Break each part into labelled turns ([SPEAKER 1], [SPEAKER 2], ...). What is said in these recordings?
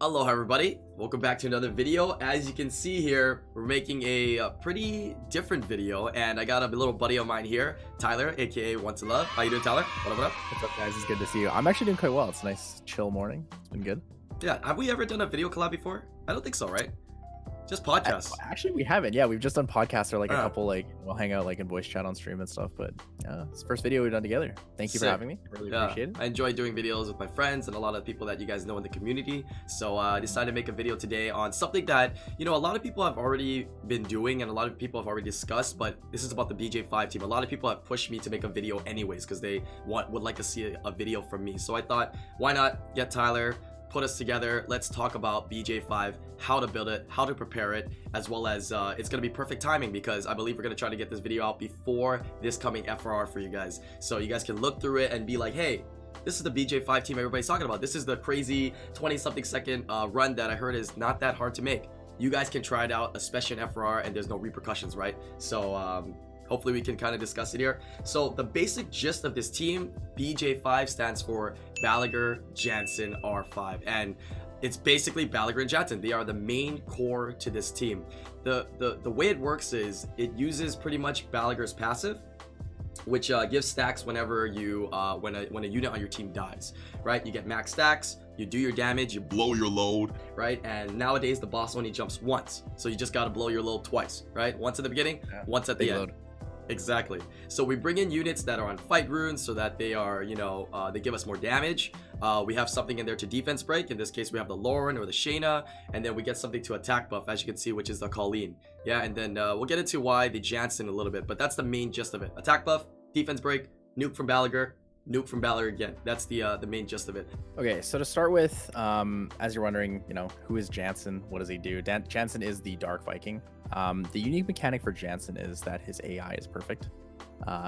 [SPEAKER 1] Hello everybody, welcome back to another video. As you can see here, we're making a pretty different video, and I got a little buddy of mine here, Tyler, aka Onceinluv. How you doing, Tyler? What up?
[SPEAKER 2] What's up, guys? It's good to see you. I'm actually doing quite well. It's a nice chill morning. It's been good.
[SPEAKER 1] Yeah, have we ever done a video collab before? I don't think so, right? Just podcasts.
[SPEAKER 2] Actually, we haven't. Yeah, we've just done podcasts or like a couple, like we'll hang out like in voice chat on stream and stuff. But yeah, it's the first video we've done together. Thank you for having me. Really appreciate it.
[SPEAKER 1] I enjoy doing videos with my friends and a lot of people that you guys know in the community. So I decided to make a video today on something that, you know, a lot of people have already been doing and a lot of people have already discussed, but this is about the BJ5 team. A lot of people have pushed me to make a video anyways because they would like to see a video from me. So I thought, why not get Tyler, put us together. Let's talk about BJ5, how to build it, how to prepare it, as well as it's gonna be perfect timing because I believe we're gonna try to get this video out before this coming FRR for you guys, so you guys can look through it and be like, hey, this is the BJ5 team everybody's talking about. This is the crazy 20-something second run that I heard is not that hard to make. You guys can try it out, especially in FRR, and there's no repercussions, right? So hopefully we can kind of discuss it here. So the basic gist of this team, BJ5 stands for Baleygr, Janssen, R5, and it's basically Baleygr and Janssen. They are the main core to this team. The way it works is it uses pretty much Balaygr's passive, which gives stacks whenever you when a unit on your team dies, right? You get max stacks, you do your damage, you blow your load, right? And nowadays the boss only jumps once, so you just got to blow your load twice, right? Once at the beginning, once at the end. Exactly. So we bring in units that are on fight runes so that they are, you know, they give us more damage. We have something in there to defense break. In this case, we have the Lauren or the Shayna, and then we get something to attack buff, as you can see, which is the Colleen. Yeah, and then we'll get into why the Janssen a little bit, but that's the main gist of it. Attack buff, defense break, nuke from Baleygr, nuke from Baleygr again. That's the main gist of it.
[SPEAKER 2] Okay, so to start with, as you're wondering, you know, who is Janssen? What does he do? Janssen is the Dark Viking. The unique mechanic for Janssen is that his AI is perfect.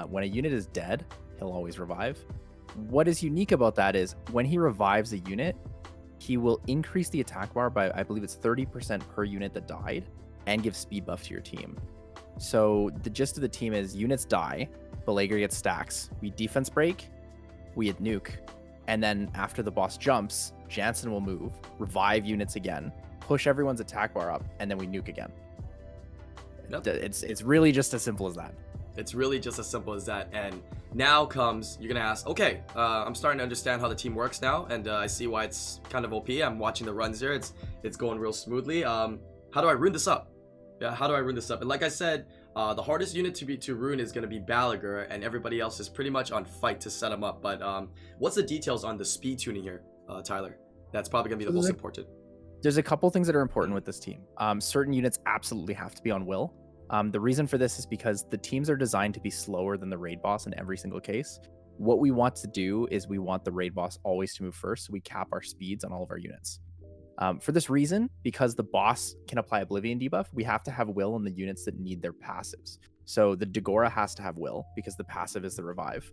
[SPEAKER 2] When a unit is dead, he'll always revive. What is unique about that is when he revives a unit, he will increase the attack bar by, I believe it's 30% per unit that died, and give speed buff to your team. So the gist of the team is units die, Baleygr gets stacks, we defense break, we hit nuke, and then after the boss jumps, Janssen will move, revive units again, push everyone's attack bar up, and then we nuke again. Yep. It's really just as simple as that.
[SPEAKER 1] It's really just as simple as that. And now comes, you're gonna ask, okay, I'm starting to understand how the team works now, and I see why it's kind of OP. I'm watching the runs here. It's going real smoothly. How do I rune this up? Yeah, how do I rune this up? And like I said, the hardest unit to rune is going to be Baleygr, and everybody else is pretty much on fight to set them up. But what's the details on the speed tuning here, Tyler? That's probably going to be the most important.
[SPEAKER 2] There's a couple things that are important with this team. Certain units absolutely have to be on will. The reason for this is because the teams are designed to be slower than the raid boss in every single case. What we want to do is we want the raid boss always to move first, so we cap our speeds on all of our units. For this reason, because the boss can apply Oblivion debuff, we have to have will on the units that need their passives. So the Dagora has to have will because the passive is the revive.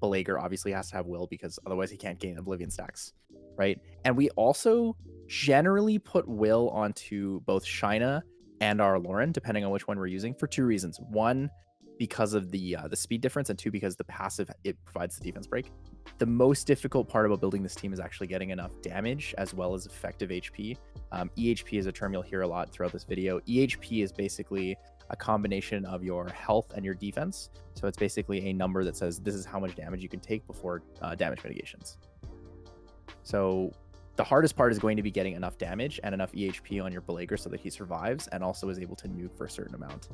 [SPEAKER 2] Baleygr obviously has to have will because otherwise he can't gain Oblivion stacks, right? And we also generally put will onto both Shayna and our Lauren, depending on which one we're using, for two reasons. One, because of the speed difference, and two, because the passive, it provides the defense break. The most difficult part about building this team is actually getting enough damage as well as effective HP. EHP is a term you'll hear a lot throughout this video. EHP is basically a combination of your health and your defense. So it's basically a number that says this is how much damage you can take before damage mitigations. So the hardest part is going to be getting enough damage and enough EHP on your Baleygr so that he survives and also is able to nuke for a certain amount.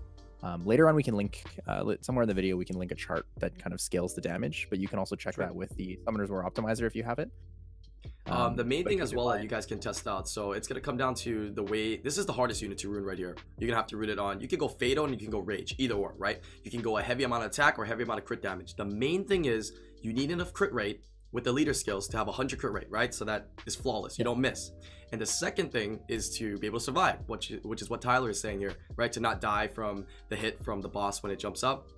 [SPEAKER 2] Later on, we can link, somewhere in the video, we can link a chart that kind of scales the damage, but you can also check that with the Summoner's War Optimizer if you have it.
[SPEAKER 1] The main thing as well that you guys can test out, so it's going to come down to the way, this is the hardest unit to rune right here. You're going to have to rune it on, you can go Fatal and you can go Rage, either or, right? You can go a heavy amount of attack or a heavy amount of crit damage. The main thing is you need enough crit rate with the leader skills to have 100 crit rate, right? So that is flawless, you don't miss. And the second thing is to be able to survive, which is what Tyler is saying here, right? To not die from the hit from the boss when it jumps up.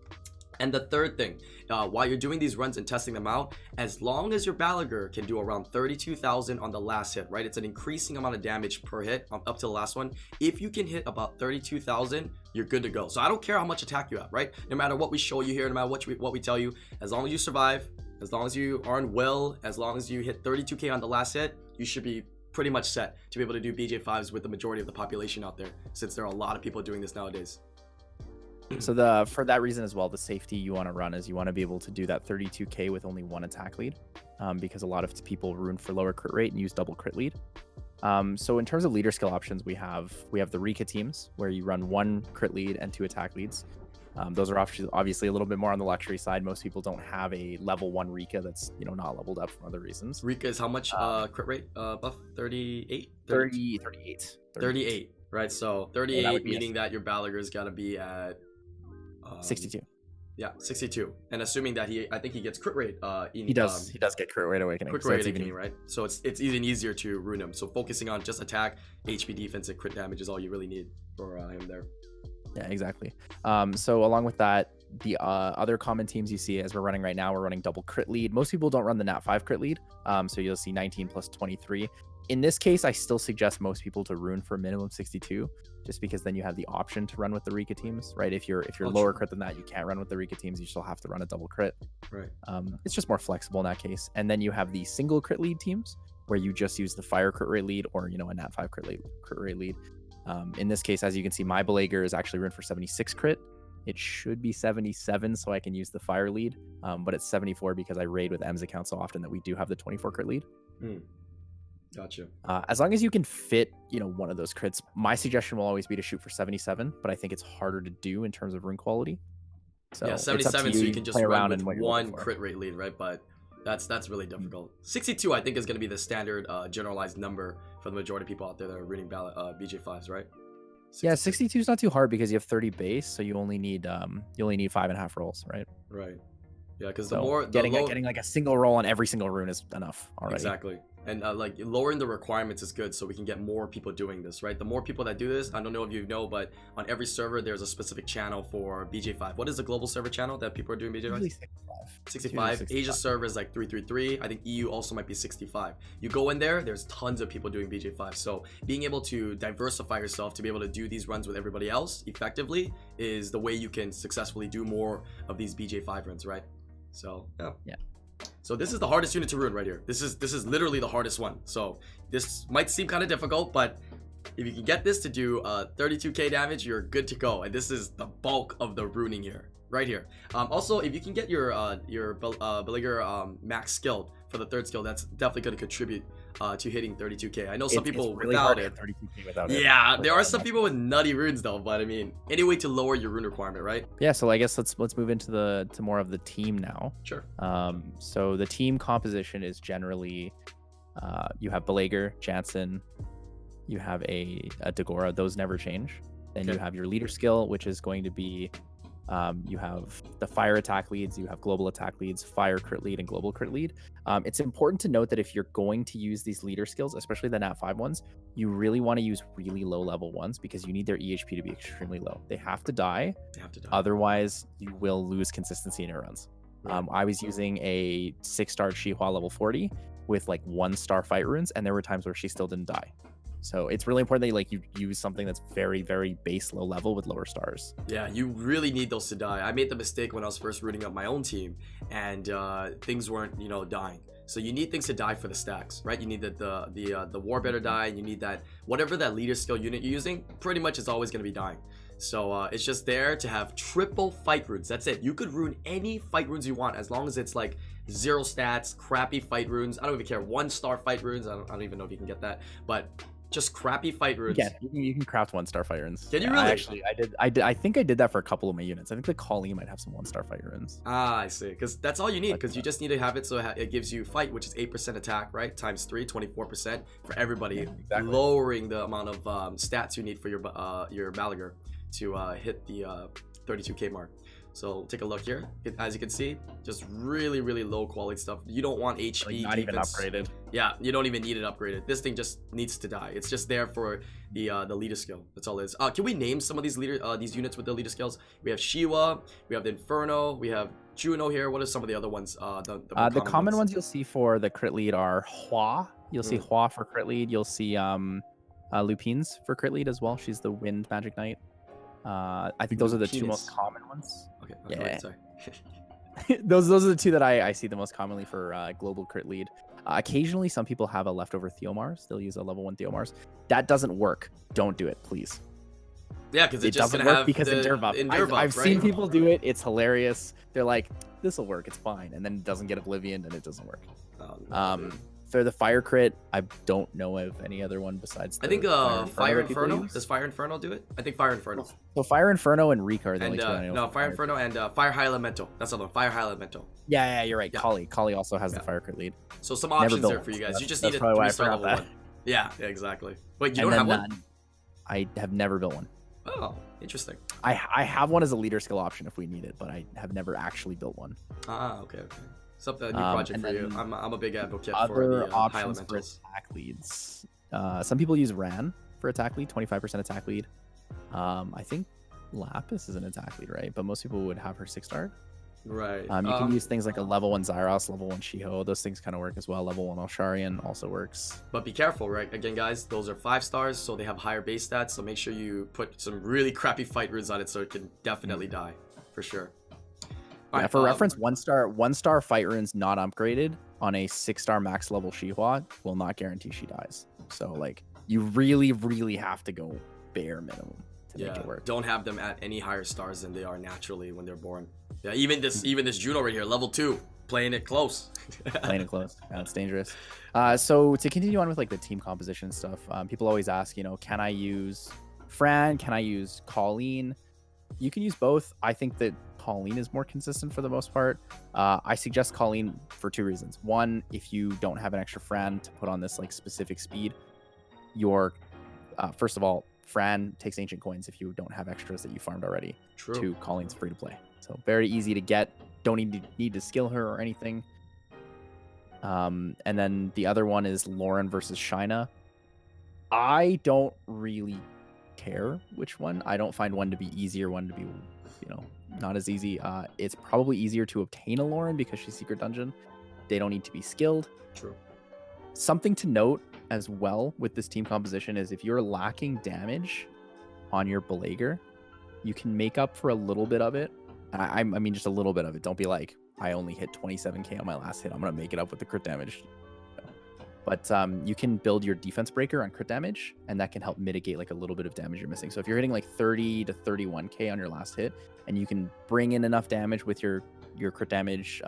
[SPEAKER 1] And the third thing, while you're doing these runs and testing them out, as long as your Baleygr can do around 32,000 on the last hit, right? It's an increasing amount of damage per hit up to the last one. If you can hit about 32,000, you're good to go. So I don't care how much attack you have, right? No matter what we show you here, no matter what we tell you, as long as you survive, as long as you are on will, as long as you hit 32k on the last hit, you should be pretty much set to be able to do BJ5s with the majority of the population out there, since there are a lot of people doing this nowadays.
[SPEAKER 2] So for that reason as well, the safety you want to run is you want to be able to do that 32k with only one attack lead, because a lot of people rune for lower crit rate and use double crit lead. So in terms of leader skill options, we have the Rika teams where you run 1 crit lead and 2 attack leads. Those are obviously a little bit more on the luxury side. Most people don't have a level 1 Rika that's not leveled up for other reasons.
[SPEAKER 1] Rika is how much crit rate buff? 38? 38, right? So 38 meaning that your Baleygr got to be at
[SPEAKER 2] 62.
[SPEAKER 1] Yeah, 62. And assuming that I think he gets crit rate.
[SPEAKER 2] He does get crit rate awakening.
[SPEAKER 1] Crit rate awakening, right? So it's even easier to rune him. So focusing on just attack, HP, defense, and crit damage is all you really need for him there.
[SPEAKER 2] Yeah, exactly. So along with that, the other common teams you see as we're running right now, we're running double crit lead. Most people don't run the nat 5 crit lead. So you'll see 19 plus 23. In this case, I still suggest most people to rune for minimum 62, just because then you have the option to run with the Rika teams, right? If you're lower crit than that, you can't run with the Rika teams. You still have to run a double crit.
[SPEAKER 1] Right.
[SPEAKER 2] It's just more flexible in that case. And then you have the single crit lead teams where you just use the fire crit rate lead or a nat 5 crit rate lead. In this case, as you can see, my Baleygr is actually run for 76 crit. It should be 77, so I can use the fire lead, but it's 74 because I raid with M's account so often that we do have the 24 crit lead.
[SPEAKER 1] Gotcha.
[SPEAKER 2] As long as you can fit, one of those crits, my suggestion will always be to shoot for 77, but I think it's harder to do in terms of rune quality. So
[SPEAKER 1] yeah, 77, so you can just run with 1 crit rate lead, right? But that's really difficult. 62, I think, is going to be the standard generalized number for the majority of people out there that are reading BJ5s, right?
[SPEAKER 2] 62. Yeah, 62 is not too hard because you have 30 base, so you only need 5.5 rolls, right?
[SPEAKER 1] Right. Yeah, because
[SPEAKER 2] getting like a single roll on every single rune is enough already.
[SPEAKER 1] Exactly. And like lowering the requirements is good, so we can get more people doing this, right? The more people that do this, I don't know if you know, but on every server there's a specific channel for BJ5. What is the global server channel that people are doing BJ5? 65. Asia server is like 333. I think EU also might be 65. You go in there, there's tons of people doing BJ5. So being able to diversify yourself to be able to do these runs with everybody else effectively is the way you can successfully do more of these BJ5 runs, right? So yeah. So this is the hardest unit to rune right here. This is literally the hardest one. So this might seem kind of difficult, but if you can get this to do 32k damage, you're good to go. And this is the bulk of the runing here, right here. Also, if you can get your Baleygr max skilled for the 3rd skill, that's definitely going to contribute to hitting 32k. I know some people
[SPEAKER 2] really
[SPEAKER 1] without
[SPEAKER 2] hard
[SPEAKER 1] it.
[SPEAKER 2] 32k without it.
[SPEAKER 1] Yeah, there are some people with nutty runes though, but I mean, any way to lower your rune requirement, right?
[SPEAKER 2] Yeah, so I guess let's move into more of the team now.
[SPEAKER 1] Sure.
[SPEAKER 2] So the team composition is generally you have Baleygr, Janssen, you have a Dagora, those never change. Then you have your leader skill, which is going to be you have the fire attack leads, you have global attack leads, fire crit lead, and global crit lead. It's important to note that if you're going to use these leader skills, especially the nat 5 ones, you really want to use really low level ones because you need their EHP to be extremely low. They have to die. Otherwise, you will lose consistency in your runs. Right. I was using a 6-star Shihua level 40 with like 1-star fight runes, and there were times where she still didn't die. So it's really important that you use something that's very, very base low level with lower stars.
[SPEAKER 1] Yeah, you really need those to die. I made the mistake when I was first rooting up my own team, and things weren't, dying. So you need things to die for the stacks, right? You need the war better die. You need that whatever that leader skill unit you're using, pretty much is always going to be dying. So it's just there to have triple fight runes. That's it. You could rune any fight runes you want as long as it's like 0 stats, crappy fight runes. I don't even care. 1-star fight runes. I don't even know if you can get that, but just crappy fight runes.
[SPEAKER 2] Yeah, you can craft 1-star fight runes.
[SPEAKER 1] Can you really?
[SPEAKER 2] I think I did that for a couple of my units. I think the Kali might have some 1-star fight runes.
[SPEAKER 1] Ah, I see. Because that's all you need. Because you just need to have it so it gives you fight, which is 8% attack, right? Times 3, 24% for everybody. Yeah, exactly. Lowering the amount of stats you need for your Baleygr to hit the 32k mark. So take a look here. As you can see, just really, really low quality stuff. You don't want HP.
[SPEAKER 2] Not even upgraded.
[SPEAKER 1] Yeah, you don't even need it upgraded. This thing just needs to die. It's just there for the leader skill. That's all it is. Can we name some of these these units with the leader skills? We have Shiwa, we have the Inferno, we have Juno here. What are some of the other ones?
[SPEAKER 2] The common ones you'll see for the crit lead are Hua. You'll see Hua for crit lead. You'll see Lupines for crit lead as well. She's the Wind Magic Knight. I think those are the 2 most common ones.
[SPEAKER 1] Okay.
[SPEAKER 2] Yeah.
[SPEAKER 1] Sorry.
[SPEAKER 2] those are the 2 that I see the most commonly for global crit lead. Occasionally, some people have a leftover Theomars. They'll use a level 1 Theomars. That doesn't work. Don't do it, please.
[SPEAKER 1] Yeah, because it just
[SPEAKER 2] doesn't
[SPEAKER 1] gonna
[SPEAKER 2] work
[SPEAKER 1] have
[SPEAKER 2] because
[SPEAKER 1] the
[SPEAKER 2] endure buff.
[SPEAKER 1] endure buff,
[SPEAKER 2] I've
[SPEAKER 1] right?
[SPEAKER 2] seen people do it. It's hilarious. They're like, this will work. It's fine. And then it doesn't get Oblivion and it doesn't work.
[SPEAKER 1] Oh, no,
[SPEAKER 2] for the fire crit, I don't know of any other one besides the
[SPEAKER 1] I think Fire
[SPEAKER 2] that people
[SPEAKER 1] Inferno.
[SPEAKER 2] use.
[SPEAKER 1] Does Fire Inferno do it? I think Fire Inferno.
[SPEAKER 2] So Fire Inferno and Rika are the
[SPEAKER 1] And
[SPEAKER 2] only two I know.
[SPEAKER 1] no, Fire Inferno and Fire High Elemental. That's another Fire High Elemental.
[SPEAKER 2] Yeah, you're right.
[SPEAKER 1] Yeah.
[SPEAKER 2] Kali also has the fire crit lead.
[SPEAKER 1] So some
[SPEAKER 2] Never
[SPEAKER 1] options
[SPEAKER 2] built
[SPEAKER 1] there for you
[SPEAKER 2] one,
[SPEAKER 1] guys.
[SPEAKER 2] so
[SPEAKER 1] You just
[SPEAKER 2] that's
[SPEAKER 1] need a
[SPEAKER 2] probably why I
[SPEAKER 1] 3-star
[SPEAKER 2] forgot
[SPEAKER 1] level
[SPEAKER 2] that.
[SPEAKER 1] 1. Yeah, exactly. Wait, you
[SPEAKER 2] And
[SPEAKER 1] don't have
[SPEAKER 2] then,
[SPEAKER 1] one?
[SPEAKER 2] I have never built one.
[SPEAKER 1] Oh, interesting.
[SPEAKER 2] I have one as a leader skill option if we need it, but I have never actually built one.
[SPEAKER 1] Ah, okay. Something a new project
[SPEAKER 2] and
[SPEAKER 1] for you.
[SPEAKER 2] then
[SPEAKER 1] I'm a big advocate for
[SPEAKER 2] Other
[SPEAKER 1] the High
[SPEAKER 2] options for
[SPEAKER 1] Elementals.
[SPEAKER 2] attack leads. Some people use Ran for attack lead, 25% attack lead. I think Lapis is an attack lead, right? But most people would have her 6-star.
[SPEAKER 1] Right.
[SPEAKER 2] You can use things like a level 1 Zyros, level 1 Shiho. Those things kind of work as well. Level 1 Alsharian also works.
[SPEAKER 1] But be careful, right? Again, guys, those are 5 stars, so they have higher base stats. So make sure you put some really crappy fight runes on it so it can definitely die, for sure.
[SPEAKER 2] Yeah, for reference, 1-star fight runes not upgraded on a 6-star max level Shihua will not guarantee she dies. So like, you really, really have to go bare minimum to make it work.
[SPEAKER 1] Don't have them at any higher stars than they are naturally when they're born. Yeah, even this Juno right here, level 2, playing it close.
[SPEAKER 2] Playing it close. Yeah, it's dangerous. So to continue on with like the team composition stuff, people always ask, can I use Fran? Can I use Colleen? You can use both. I think that Colleen is more consistent for the most part. I suggest Colleen for 2 reasons. One, if you don't have an extra Fran to put on this like specific speed, your first of all, Fran takes ancient coins if you don't have extras that you farmed already.
[SPEAKER 1] True.
[SPEAKER 2] To Colleen's free to play. So very easy to get. Don't need to skill her or anything. And then the other one is Lauren versus Shina. I don't really care which one. I don't find one to be easier, one to be, not as easy. It's probably easier to obtain a Lauren because she's secret dungeon. They don't need to be skilled.
[SPEAKER 1] True.
[SPEAKER 2] Something to note as well with this team composition is if you're lacking damage on your Baleygr, you can make up for a little bit of it. I mean, just a little bit of it. Don't be like, I only hit 27k on my last hit. I'm going to make it up with the crit damage. But you can build your defense breaker on crit damage, and that can help mitigate like a little bit of damage you're missing. So if you're hitting like 30 to 31k on your last hit, and you can bring in enough damage with your crit damage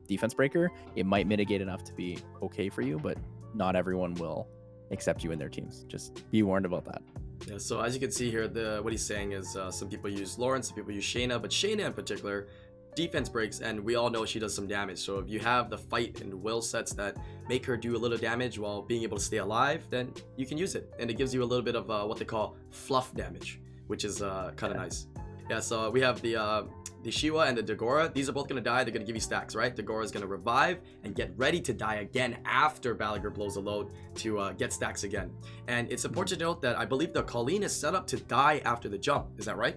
[SPEAKER 2] defense breaker, it might mitigate enough to be okay for you, but not everyone will accept you in their teams. Just be warned about that.
[SPEAKER 1] Yeah, so as you can see here, what he's saying is some people use Lauren, some people use Shayna, but Shayna in particular, defense breaks, and we all know she does some damage. So if you have the fight and will sets that make her do a little damage while being able to stay alive, then you can use it, and it gives you a little bit of what they call fluff damage, which is kind of nice. Yeah, so we have the Shiwa and the Dagora. These are both going to die. They're going to give you stacks, right? Dagora is going to revive and get ready to die again after Baleygr blows a load to get stacks again. And it's important to note that I believe the Colleen is set up to die after the jump. Is that right?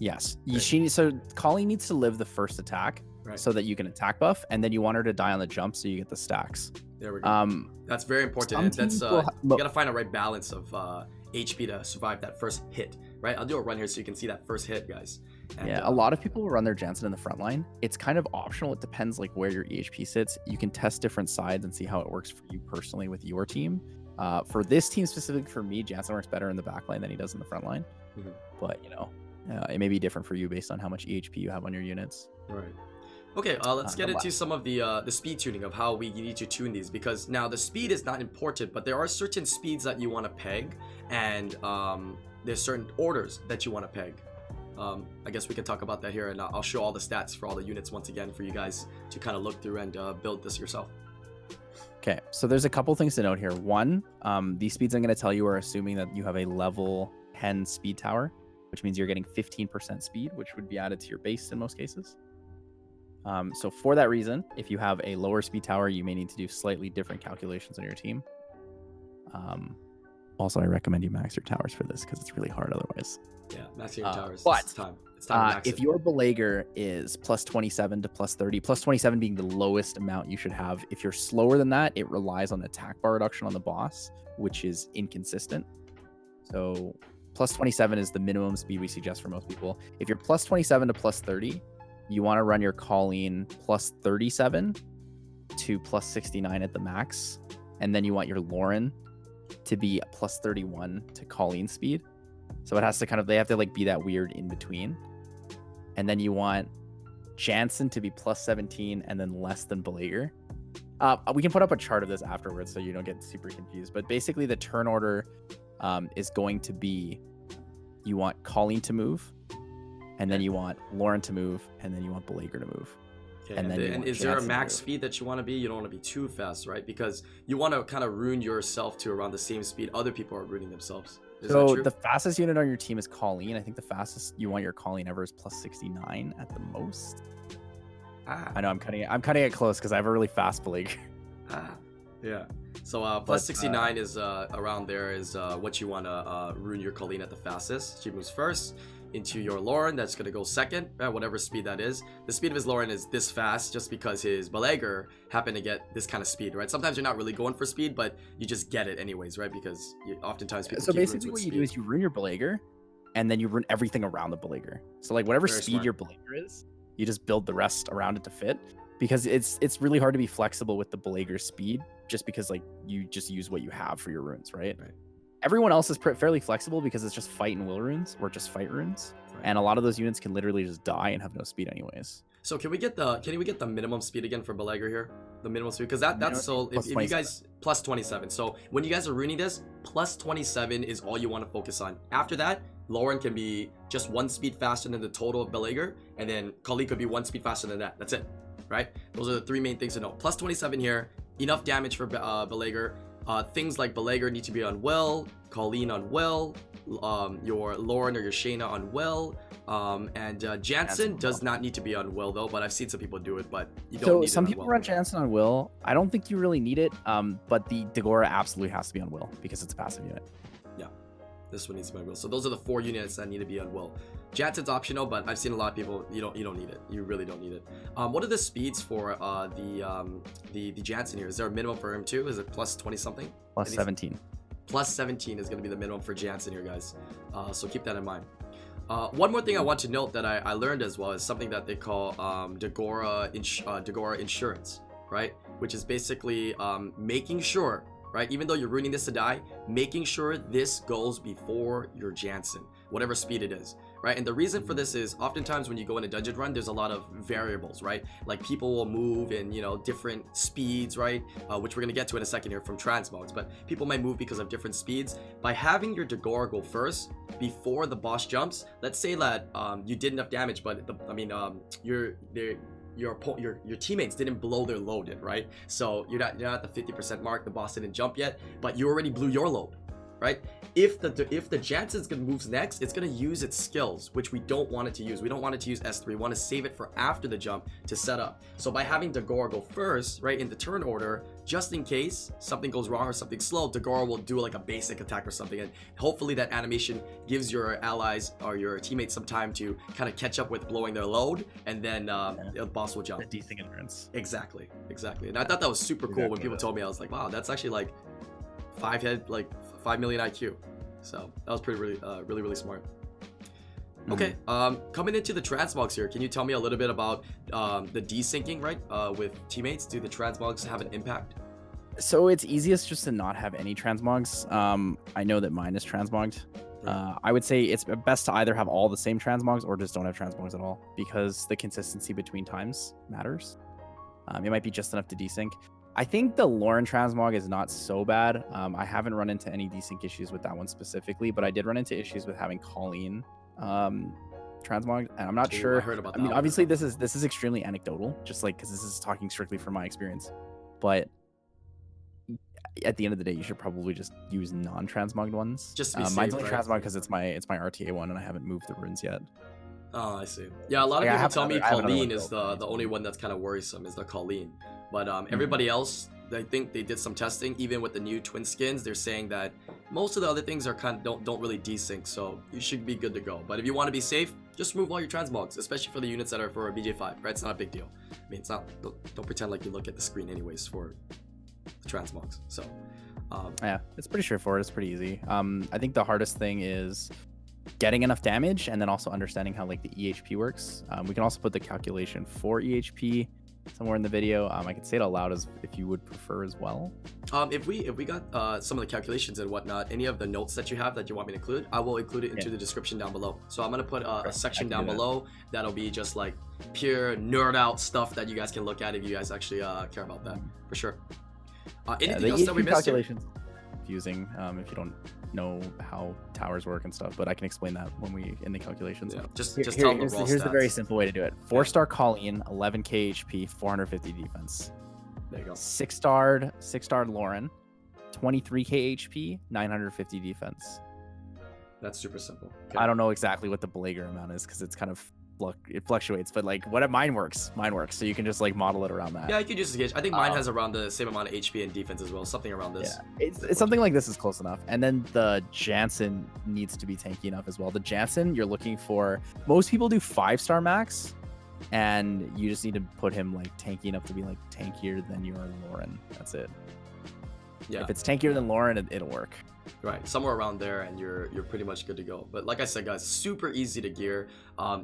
[SPEAKER 2] Yes. So Colleen needs to live the first attack so that you can attack buff, and then you want her to die on the jump so you get the stacks.
[SPEAKER 1] There we go. That's very important. And that's you got to find a right balance of HP to survive that first hit, right? I'll do a run here so you can see that first hit, guys. And,
[SPEAKER 2] a lot of people will run their Janssen in the front line. It's kind of optional. It depends like where your EHP sits. You can test different sides and see how it works for you personally with your team. For this team specifically, for me, Janssen works better in the back line than he does in the front line. But it may be different for you based on how much EHP you have on your units.
[SPEAKER 1] Right. Okay, let's get into some of the speed tuning of how we need to tune these, because now the speed is not important, but there are certain speeds that you want to peg, and there's certain orders that you want to peg. I guess we can talk about that here, and I'll show all the stats for all the units once again for you guys to kind of look through and build this yourself.
[SPEAKER 2] Okay, so there's a couple things to note here. One, these speeds I'm going to tell you are assuming that you have a level 10 speed tower, which means you're getting 15% speed, which would be added to your base in most cases. So for that reason, if you have a lower speed tower, you may need to do slightly different calculations on your team. Also, I recommend you max your towers for this because it's really hard otherwise.
[SPEAKER 1] Yeah, maxing your towers.
[SPEAKER 2] But
[SPEAKER 1] it's time to max
[SPEAKER 2] if your Baleygr is plus 27 to plus 30, plus 27 being the lowest amount you should have. If you're slower than that, it relies on attack bar reduction on the boss, which is inconsistent. So plus 27 is the minimum speed we suggest for most people. If you're plus 27 to plus 30, you want to run your Colleen plus 37 to plus 69 at the max, and then you want your Lauren to be plus 31 to Colleen speed. So it has to they have to like be that weird in between. And then you want Janssen to be plus 17 and then less than Baleygr. We can put up a chart of this afterwards so you don't get super confused. But basically the turn order is going to be, you want Colleen to move, and then you want Lauren to move, and then you want Baleygr to move.
[SPEAKER 1] Okay, and is there a max speed that you want to be? You don't want to be too fast, right? Because you want to kind of rune yourself to around the same speed other people are ruining themselves. Is that true?
[SPEAKER 2] The fastest unit on your team is Colleen. I think the fastest you want your Colleen ever is plus 69 at the most. I know I'm cutting it close because I have a really fast Baleygr.
[SPEAKER 1] Yeah. So plus 69 is around there is what you want to rune your Colleen at the fastest. She moves first into your Lauren, that's going to go second at whatever speed that is. The speed of his Lauren is this fast just because his Baleygr happened to get this kind of speed, right? Sometimes you're not really going for speed, but you just get it anyways, right? Because oftentimes people
[SPEAKER 2] so basically what you do is you rune your Baleygr, and then you rune everything around the Baleygr. So like whatever speed your Baleygr is, you just build the rest around it to fit, because it's really hard to be flexible with the Baleygr speed just because like you just use what you have for your runes, right? Everyone else is fairly flexible because it's just fight and will runes or just fight runes. Right. And a lot of those units can literally just die and have no speed anyways.
[SPEAKER 1] So can we get the minimum speed again for Baleygr here? The minimum speed, because that's so if you guys plus 27. So when you guys are ruining this, plus 27 is all you want to focus on. After that, Lauren can be just one speed faster than the total of Baleygr, and then Colleen could be one speed faster than that. That's it, right? Those are the three main things to know. Plus 27 here, enough damage for Baleygr. Things like Baleygr need to be on will, Colleen on will, your Lauren or your Shayna on will, and Janssen does not need to be on will though, but I've seen some people do it, but you don't need it. So some people
[SPEAKER 2] run Janssen on will. I don't think you really need it, but the Dagora absolutely has to be on will because it's a passive unit.
[SPEAKER 1] Yeah, this one needs to be on will. So those are the 4 units that need to be on will. Janssen's optional, but I've seen a lot of people, you don't need it. You really don't need it. What are the speeds for the Janssen here? Is there a minimum for him too? Is it plus 20 something?
[SPEAKER 2] Plus 17.
[SPEAKER 1] Plus 17 is going to be the minimum for Janssen here, guys. So keep that in mind. One more thing I want to note that I learned as well is something that they call Dagora insurance, right? Which is basically making sure, right? Even though you're ruining this to die, making sure this goes before your Janssen, whatever speed it is, right? And the reason for this is oftentimes when you go in a dungeon run, there's a lot of variables, right? Like people will move in, different speeds, right? Which we're going to get to in a second here from Transmogs, but people might move because of different speeds. By having your Dagora go first before the boss jumps, let's say that you did enough damage, but your teammates didn't blow their load in, right? So you're not at the 50% mark, the boss didn't jump yet, but you already blew your load, right? If the Janssen's gonna move next, it's gonna use its skills, which we don't want it to use. We don't want it to use S3. We want to save it for after the jump to set up. So by having Dagora go first, right, in the turn order, just in case something goes wrong or something's slow, Dagora will do like a basic attack or something, and hopefully that animation gives your allies or your teammates some time to kind of catch up with blowing their load, and then the boss will jump.
[SPEAKER 2] A decent endurance.
[SPEAKER 1] Exactly. And I thought that was super cool when people told me. I was like, wow, that's actually like 5 million IQ. So that was really smart. Okay, coming into the transmogs here, can you tell me a little bit about the desyncing, right, with teammates? Do the transmogs have an impact?
[SPEAKER 2] So it's easiest just to not have any transmogs. I know that mine is transmogged. Right. I would say it's best to either have all the same transmogs or just don't have transmogs at all, because the consistency between times matters. It might be just enough to desync. I think the Lauren transmog is not so bad. I haven't run into any desync issues with that one specifically, but I did run into issues with having Colleen transmog, and I'm not sure. I mean, obviously this is extremely anecdotal, just like because this is talking strictly from my experience. But at the end of the day, you should probably just use non-transmogged ones.
[SPEAKER 1] Just to be safe,
[SPEAKER 2] mine's only
[SPEAKER 1] right?
[SPEAKER 2] transmog because it's my RTA one, and I haven't moved the runes yet.
[SPEAKER 1] Oh, I see. Yeah, a lot of people tell me Colleen is the only one that's kind of worrisome, is the Colleen. But everybody else, I think they did some testing, even with the new twin skins. They're saying that most of the other things are don't really desync, so you should be good to go. But if you want to be safe, just remove all your transmogs, especially for the units that are for a BJ5, right? It's not a big deal. I mean, it's not. Don't pretend like you look at the screen anyways for the transmogs. So
[SPEAKER 2] yeah, it's pretty straightforward. It's pretty easy. I think the hardest thing is getting enough damage, and then also understanding how like the EHP works. We can also put the calculation for EHP somewhere in the video. I can say it out loud as if you would prefer as well.
[SPEAKER 1] If we got some of the calculations and whatnot, any of the notes that you have that you want me to include, I will include it into the description down below. So I'm gonna put a section down below that'll be just like pure nerd out stuff that you guys can look at if you guys actually care about that, for sure. Anything else that we missed? Calculations
[SPEAKER 2] confusing if you don't know how towers work and stuff, but I can explain that when we in the calculations.
[SPEAKER 1] Yeah, just tell them the raw
[SPEAKER 2] here's
[SPEAKER 1] stats.
[SPEAKER 2] The very simple way to do it. 4-star Colleen, 11k HP, 450 defense.
[SPEAKER 1] There you go.
[SPEAKER 2] 6-starred Lauren, 23k HP, 950 defense.
[SPEAKER 1] That's super simple. Okay.
[SPEAKER 2] I don't know exactly what the Baleygr amount is because it's kind of it fluctuates, but like what mine works, so you can just like model it around that.
[SPEAKER 1] Yeah, you can just gauge. I think mine has around the same amount of HP and defense as well, something around this.
[SPEAKER 2] Yeah, it's something like this is close enough. And then the Janssen needs to be tanky enough as well. The Janssen, you're looking for, most people do 5-star max, and you just need to put him like tanky enough to be like tankier than your Lauren. That's it.
[SPEAKER 1] Yeah,
[SPEAKER 2] if it's tankier than Lauren, it'll work.
[SPEAKER 1] Right, somewhere around there, and you're pretty much good to go. But like I said, guys, super easy to gear.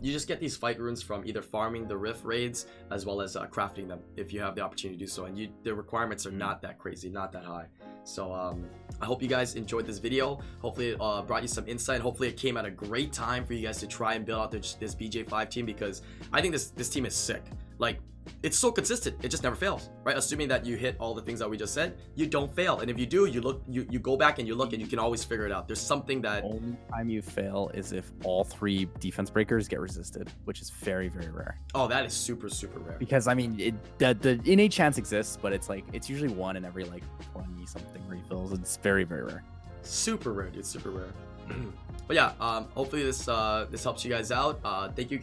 [SPEAKER 1] You just get these fight runes from either farming the rift raids as well as crafting them if you have the opportunity to do so. And the requirements are not that crazy, not that high. So I hope you guys enjoyed this video. Hopefully it brought you some insight. Hopefully it came at a great time for you guys to try and build out this BJ5 team, because I think this team is sick. Like, it's so consistent, it just never fails, right? Assuming that you hit all the things that we just said, you don't fail. And if you do, you go back and you look, and you can always figure it out. There's something that...
[SPEAKER 2] The only time you fail is if all 3 defense breakers get resisted, which is very, very rare.
[SPEAKER 1] Oh, that is super, super rare.
[SPEAKER 2] Because I mean, the innate chance exists, but it's like, it's usually 1 in every like 20 something refills. It's very, very rare.
[SPEAKER 1] Super rare, dude, super rare. But yeah, hopefully this helps you guys out. Thank you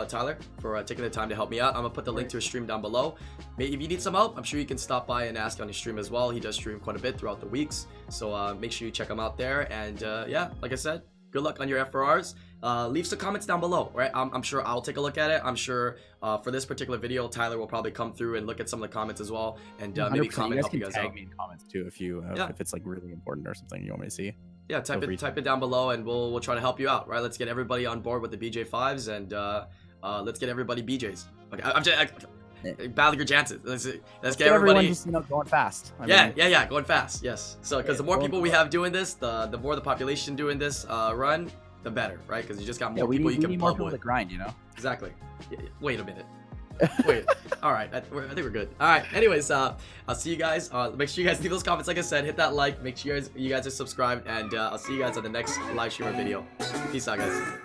[SPEAKER 1] Tyler for taking the time to help me out. I'm gonna put the link to his stream down below. If you need some help, I'm sure you can stop by and ask on his stream as well. He does stream quite a bit throughout the weeks, so make sure you check him out there. And yeah, like I said, good luck on your FRRs. Leave some comments down below, right? I'm sure I'll take a look at it. I'm sure for this particular video, Tyler will probably come through and look at some of the comments as well, and maybe comment, help you guys out.
[SPEAKER 2] Tag me in comments too if you if it's like really important or something you want me to see.
[SPEAKER 1] Yeah, type it down below, and we'll try to help you out, right? Let's get everybody on board with the BJ5s, and let's get everybody BJs. Okay, I'm just Baleygr Janssen. Let's get everybody
[SPEAKER 2] just, going fast.
[SPEAKER 1] Yeah, going fast. Yes. So because the more people we have doing this, the more the population doing this run, the better, right? Because you just got more people you can pub with.
[SPEAKER 2] To grind,
[SPEAKER 1] Exactly. Wait a minute. Wait. All right. I think we're good. All right. Anyways, I'll see you guys. Make sure you guys leave those comments. Like I said, hit that like. Make sure you guys are subscribed, and I'll see you guys on the next live stream or video. Peace out, guys.